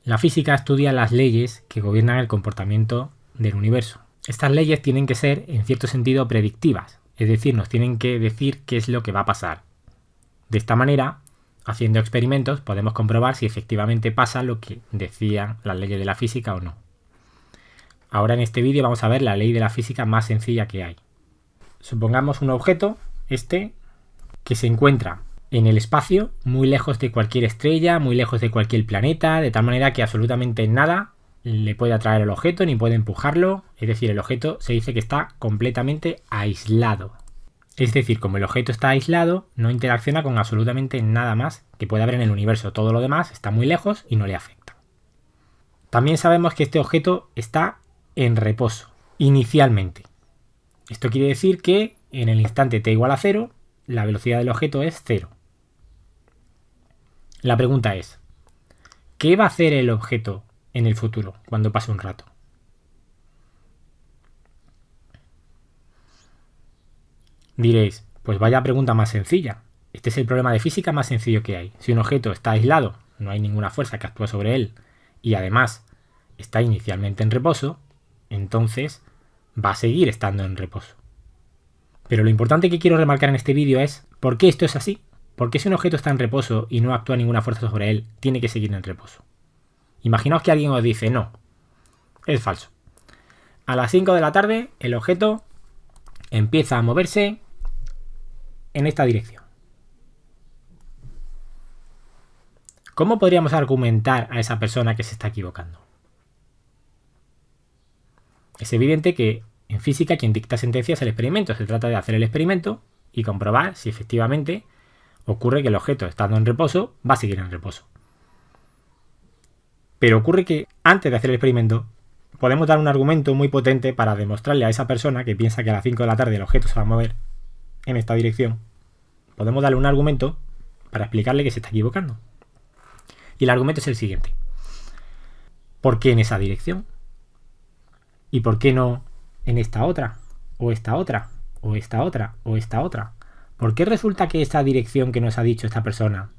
La física estudia las leyes que gobiernan el comportamiento del universo. Estas leyes tienen que ser, en cierto sentido, predictivas, es decir, nos tienen que decir qué es lo que va a pasar. De esta manera, haciendo experimentos, podemos comprobar si efectivamente pasa lo que decían las leyes de la física o no. Ahora en este vídeo vamos a ver la ley de la física más sencilla que hay. Supongamos un objeto, que se encuentra en el espacio, muy lejos de cualquier estrella, muy lejos de cualquier planeta, de tal manera que absolutamente nada le puede atraer al objeto ni puede empujarlo. Es decir, el objeto se dice que está completamente aislado. Es decir, como el objeto está aislado, no interacciona con absolutamente nada más que pueda haber en el universo. Todo lo demás está muy lejos y no le afecta. También sabemos que este objeto está en reposo, inicialmente. Esto quiere decir que en el instante t igual a 0, la velocidad del objeto es 0. La pregunta es, ¿qué va a hacer el objeto en el futuro, cuando pase un rato? Diréis, pues vaya pregunta más sencilla. Este es el problema de física más sencillo que hay. Si un objeto está aislado, no hay ninguna fuerza que actúe sobre él, y además está inicialmente en reposo, entonces va a seguir estando en reposo. Pero lo importante que quiero remarcar en este vídeo es ¿por qué esto es así? ¿Por qué si un objeto está en reposo y no actúa ninguna fuerza sobre él, tiene que seguir en reposo? Imaginaos que alguien os dice, no, es falso. A las 5 de la tarde el objeto empieza a moverse en esta dirección. ¿Cómo podríamos argumentar a esa persona que se está equivocando? Es evidente que en física quien dicta sentencia es el experimento. Se trata de hacer el experimento y comprobar si efectivamente ocurre que el objeto, estando en reposo, va a seguir en reposo. Pero ocurre que antes de hacer el experimento podemos dar un argumento muy potente para demostrarle a esa persona que piensa que a las 5 de la tarde el objeto se va a mover en esta dirección. Podemos darle un argumento para explicarle que se está equivocando. Y el argumento es el siguiente. ¿Por qué en esa dirección? ¿Y por qué no en esta otra? ¿O esta otra? ¿O esta otra? ¿O esta otra? ¿Por qué resulta que esta dirección que nos ha dicho esta persona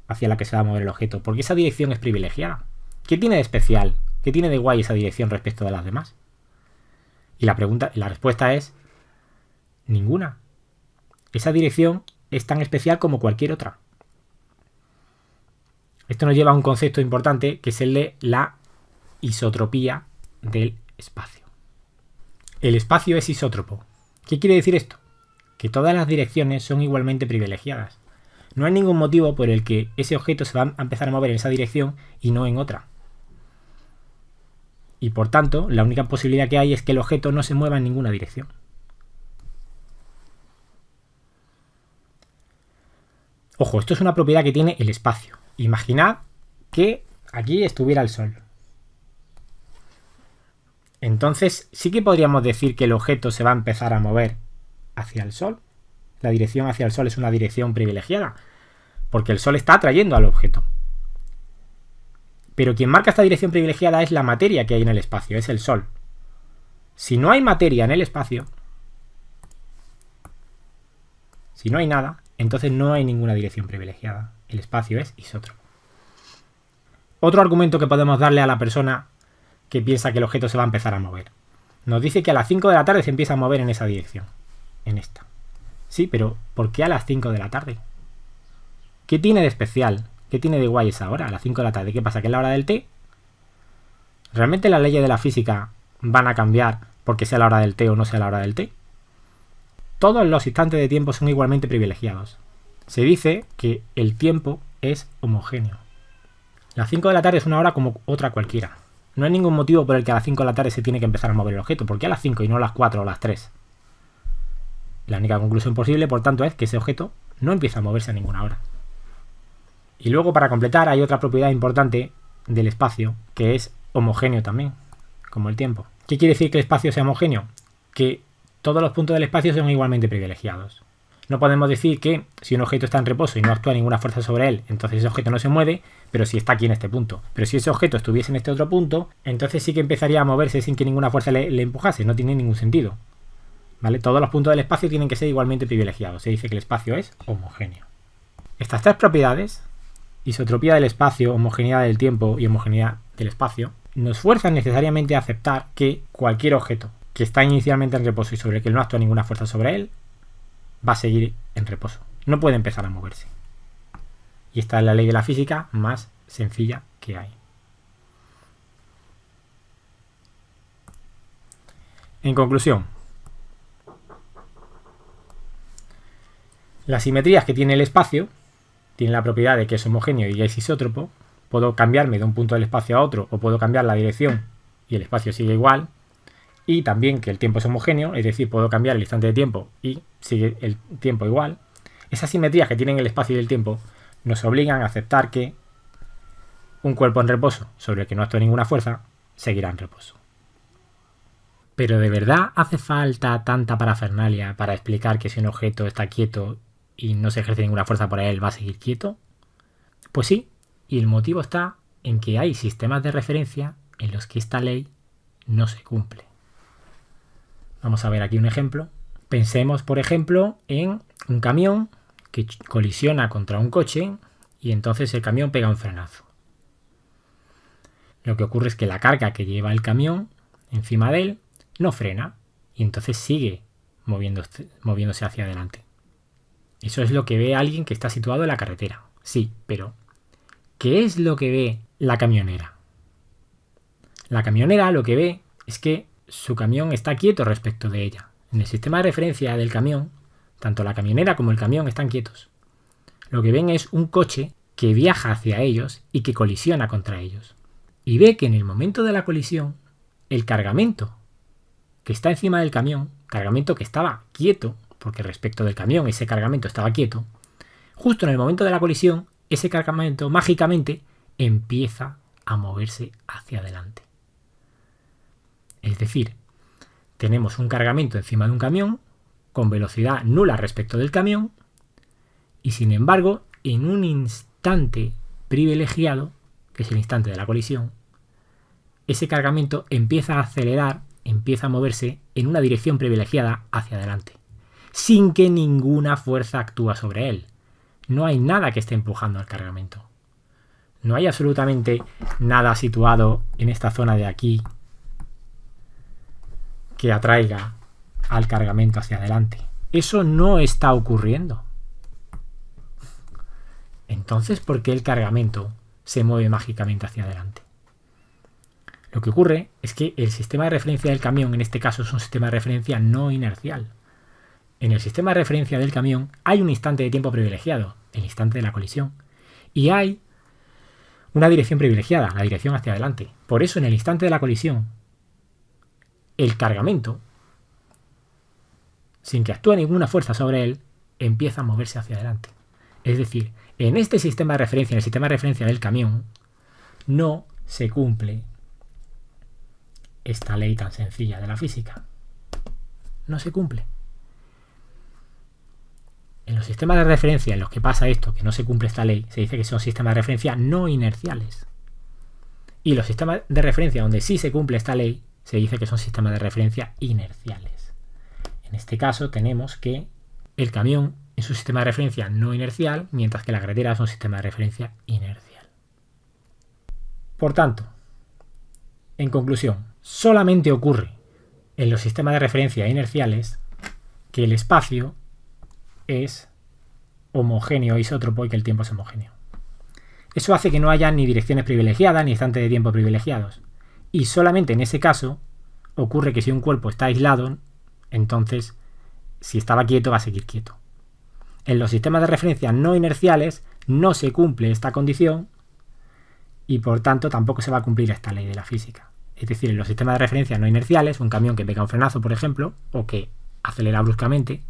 hacia la que se va a mover el objeto, por qué esa dirección es privilegiada? ¿Qué tiene de especial? ¿Qué tiene de guay esa dirección respecto de las demás? Y la respuesta es ninguna. Esa dirección es tan especial como cualquier otra. Esto nos lleva a un concepto importante que es el de la isotropía del espacio. El espacio es isótropo. ¿Qué quiere decir esto? Que todas las direcciones son igualmente privilegiadas. No hay ningún motivo por el que ese objeto se va a empezar a mover en esa dirección y no en otra. Y por tanto, la única posibilidad que hay es que el objeto no se mueva en ninguna dirección. Ojo, esto es una propiedad que tiene el espacio. Imaginad que aquí estuviera el Sol. Entonces sí que podríamos decir que el objeto se va a empezar a mover hacia el Sol. La dirección hacia el Sol es una dirección privilegiada, porque el Sol está atrayendo al objeto. Pero quien marca esta dirección privilegiada es la materia que hay en el espacio, es el Sol. Si no hay materia en el espacio, si no hay nada, entonces no hay ninguna dirección privilegiada. El espacio es isótropo. Otro argumento que podemos darle a la persona que piensa que el objeto se va a empezar a mover. Nos dice que a las 5 de la tarde se empieza a mover en esa dirección. En esta. Sí, pero ¿por qué a las 5 de la tarde? ¿Qué tiene de especial? ¿Qué tiene de guay esa hora? A las 5 de la tarde. ¿Qué pasa? ¿Que es la hora del té? ¿Realmente las leyes de la física van a cambiar porque sea la hora del té o no sea la hora del té? Todos los instantes de tiempo son igualmente privilegiados. Se dice que el tiempo es homogéneo. Las 5 de la tarde es una hora como otra cualquiera. No hay ningún motivo por el que a las 5 de la tarde se tiene que empezar a mover el objeto. ¿Por qué a las 5 y no a las 4 o a las 3? La única conclusión posible, por tanto, es que ese objeto no empieza a moverse a ninguna hora. Y luego, para completar, hay otra propiedad importante del espacio, que es homogéneo también, como el tiempo. ¿Qué quiere decir que el espacio sea homogéneo? Que todos los puntos del espacio son igualmente privilegiados. No podemos decir que si un objeto está en reposo y no actúa ninguna fuerza sobre él, entonces ese objeto no se mueve, pero si está aquí en este punto. Pero si ese objeto estuviese en este otro punto, entonces sí que empezaría a moverse sin que ninguna fuerza le empujase. No tiene ningún sentido. ¿Vale? Todos los puntos del espacio tienen que ser igualmente privilegiados. Se dice que el espacio es homogéneo. Estas tres propiedades, isotropía del espacio, homogeneidad del tiempo y homogeneidad que el espacio, nos fuerzan necesariamente a aceptar que cualquier objeto que está inicialmente en reposo y sobre el que no actúa ninguna fuerza sobre él, va a seguir en reposo. No puede empezar a moverse. Y esta es la ley de la física más sencilla que hay. En conclusión, las simetrías que tiene el espacio tienen la propiedad de que es homogéneo y es isótropo. Puedo cambiarme de un punto del espacio a otro o puedo cambiar la dirección y el espacio sigue igual. Y también que el tiempo es homogéneo, es decir, puedo cambiar el instante de tiempo y sigue el tiempo igual. Esas simetrías que tienen el espacio y el tiempo nos obligan a aceptar que un cuerpo en reposo sobre el que no actúa ninguna fuerza seguirá en reposo. ¿Pero de verdad hace falta tanta parafernalia para explicar que si un objeto está quieto y no se ejerce ninguna fuerza por él va a seguir quieto? Pues sí, y el motivo está en que hay sistemas de referencia en los que esta ley no se cumple. Vamos a ver aquí un ejemplo. Pensemos, por ejemplo, en un camión que colisiona contra un coche y entonces el camión pega un frenazo. Lo que ocurre es que la carga que lleva el camión encima de él no frena y entonces sigue moviéndose hacia adelante. Eso es lo que ve alguien que está situado en la carretera. Sí, pero ¿qué es lo que ve la camionera? La camionera lo que ve es que su camión está quieto respecto de ella. En el sistema de referencia del camión, tanto la camionera como el camión están quietos. Lo que ven es un coche que viaja hacia ellos y que colisiona contra ellos. Y ve que en el momento de la colisión, el cargamento que está encima del camión, cargamento que estaba quieto, porque respecto del camión ese cargamento estaba quieto, justo en el momento de la colisión, ese cargamento mágicamente empieza a moverse hacia adelante. Es decir, tenemos un cargamento encima de un camión con velocidad nula respecto del camión y sin embargo, en un instante privilegiado, que es el instante de la colisión, ese cargamento empieza a acelerar, empieza a moverse en una dirección privilegiada hacia adelante, sin que ninguna fuerza actúe sobre él. No hay nada que esté empujando al cargamento. No hay absolutamente nada situado en esta zona de aquí que atraiga al cargamento hacia adelante. Eso no está ocurriendo. Entonces, ¿por qué el cargamento se mueve mágicamente hacia adelante? Lo que ocurre es que el sistema de referencia del camión, en este caso, es un sistema de referencia no inercial. En el sistema de referencia del camión hay un instante de tiempo privilegiado, el instante de la colisión, y hay una dirección privilegiada, la dirección hacia adelante. Por eso, en el instante de la colisión, el cargamento, sin que actúe ninguna fuerza sobre él, empieza a moverse hacia adelante. Es decir, en este sistema de referencia, en el sistema de referencia del camión, no se cumple esta ley tan sencilla de la física. No se cumple. En los sistemas de referencia en los que pasa esto, que no se cumple esta ley, se dice que son sistemas de referencia no inerciales. Y los sistemas de referencia donde sí se cumple esta ley, se dice que son sistemas de referencia inerciales. En este caso tenemos que el camión es un sistema de referencia no inercial, mientras que la carretera es un sistema de referencia inercial. Por tanto, en conclusión, solamente ocurre en los sistemas de referencia inerciales que el espacio es homogéneo isótropo y que el tiempo es homogéneo. Eso hace que no haya ni direcciones privilegiadas ni instantes de tiempo privilegiados. Y solamente en ese caso ocurre que si un cuerpo está aislado, entonces si estaba quieto va a seguir quieto. En los sistemas de referencia no inerciales no se cumple esta condición y por tanto tampoco se va a cumplir esta ley de la física. Es decir, en los sistemas de referencia no inerciales, un camión que pega un frenazo, por ejemplo, o que acelera bruscamente,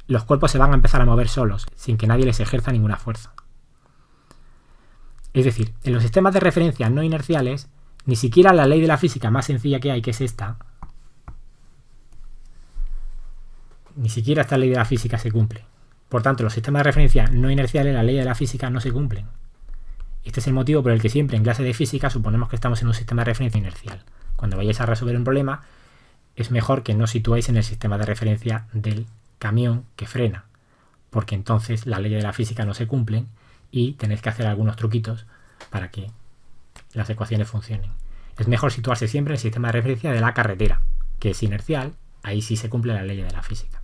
los cuerpos se van a empezar a mover solos, sin que nadie les ejerza ninguna fuerza. Es decir, en los sistemas de referencia no inerciales, ni siquiera la ley de la física más sencilla que hay, que es esta, ni siquiera esta ley de la física se cumple. Por tanto, en los sistemas de referencia no inerciales, la ley de la física no se cumplen. Este es el motivo por el que siempre en clase de física suponemos que estamos en un sistema de referencia inercial. Cuando vayáis a resolver un problema, es mejor que no os situéis en el sistema de referencia del camión que frena, porque entonces la ley de la física no se cumplen y tenéis que hacer algunos truquitos para que las ecuaciones funcionen. Es mejor situarse siempre en el sistema de referencia de la carretera, que es inercial, ahí sí se cumple la ley de la física.